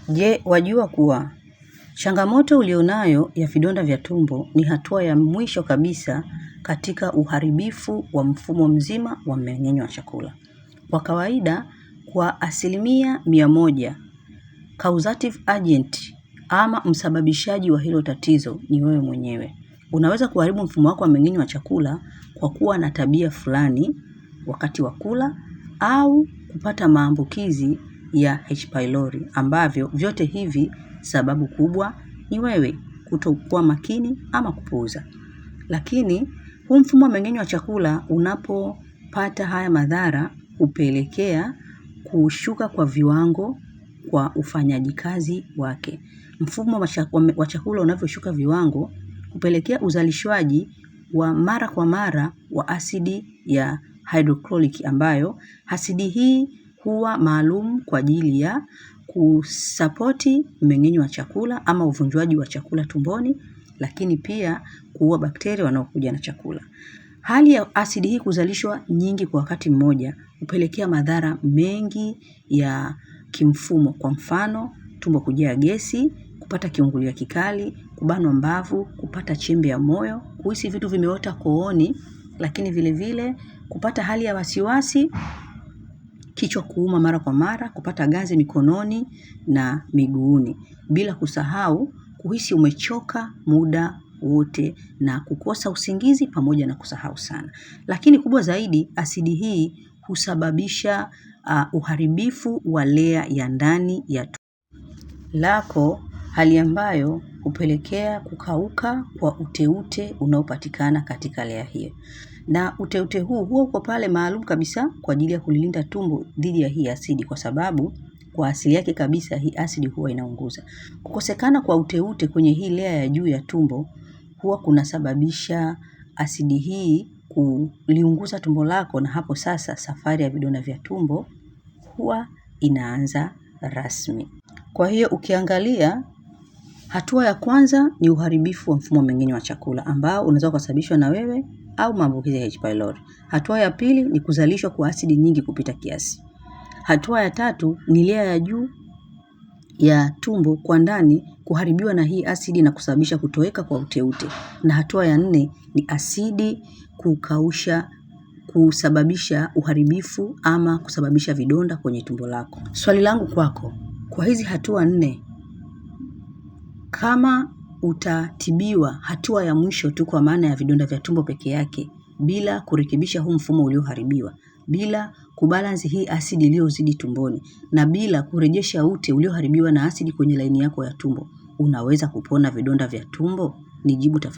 Je, wajua kuwa changamoto ulionayo ya vidonda vya tumbo ni hatua ya mwisho kabisa katika uharibifu wa mfumo mzima wa mmeng'enyo wa chakula. Kwa kawaida, kwa 100%, causative agent ama msababishaji wa hilo tatizo ni wewe mwenyewe. Unaweza kuharibu mfumo wako wa mmeng'enyo wa chakula kwa kuwa na tabia fulani wakati wa kula au kupata maambukizi ya H. pylori, ambavyo vyote hivi sababu kubwa ni wewe kutokuwa makini ama kupuuza. Lakini huu mfumo wa mmeng'enyo wa chakula unapopata haya madhara hupelekea kushuka kwa viwango kwa ufanyaji kazi wake. Mfumo wa chakula unavyoshuka viwango hupelekea uzalishwaji wa mara kwa mara wa asidi ya hydrochloric, ambayo asidi hii huwa maalum kwa ajili ya kusapoti mmeng'enyo wa chakula ama uvunjwaji wa chakula tumboni, lakini pia kuua bakteria wanaokuja na chakula. Hali ya asidi hii kuzalishwa nyingi kwa wakati mmoja hupelekea madhara mengi ya kimfumo, kwa mfano tumbo kujaa gesi, kupata kiungulia kikali, kubanwa mbavu, kupata chembe ya moyo, kuhisi vitu vimeota kooni, lakini vile vile kupata hali ya wasiwasi, kichwa kuuma mara kwa mara, kupata ganzi mikononi na miguuni, bila kusahau kuhisi umechoka muda wote na kukosa usingizi pamoja na kusahau sana. Lakini kubwa zaidi, asidi hii husababisha uharibifu wa lea ya ndani ya tumbo lako, hali ambayo hupelekea kukauka kwa uteute unaopatikana katika lea hiyo. Na uteute huu huwa uko pale maalum kabisa kwa ajili ya kulilinda tumbo dhidi ya hii asidi, kwa sababu kwa asili yake kabisa hii asidi huwa inaunguza. Kukosekana kwa uteute kwenye hii lea ya juu ya tumbo huwa kunasababisha asidi hii kuliunguza tumbo lako, na hapo sasa safari ya vidonda vya tumbo huwa inaanza rasmi. Kwa hiyo ukiangalia, hatua ya kwanza ni uharibifu wa mfumo wa mmeng'enyo wa chakula ambao unaweza kusababishwa na wewe au maambukizi ya H. pylori. Hatua ya pili ni kuzalishwa kwa asidi nyingi kupita kiasi. Hatua ya tatu ni lea ya juu ya tumbo kwa ndani kuharibiwa na hii asidi na kusababisha kutoweka kwa uteute. Na hatua ya 4 ni asidi kukausha, kusababisha uharibifu ama kusababisha vidonda kwenye tumbo lako. Swali langu kwako, kwa hizi hatua 4, kama utatibiwa hatua ya mwisho tu kwa maana ya vidonda vya tumbo peke yake, bila kurekebisha huu mfumo ulioharibiwa, bila kubalansi hii asidi iliyozidi tumboni, na bila kurejesha ute ulioharibiwa na asidi kwenye laini yako ya tumbo, unaweza kupona vidonda vya tumbo? Nijibu tafadhali.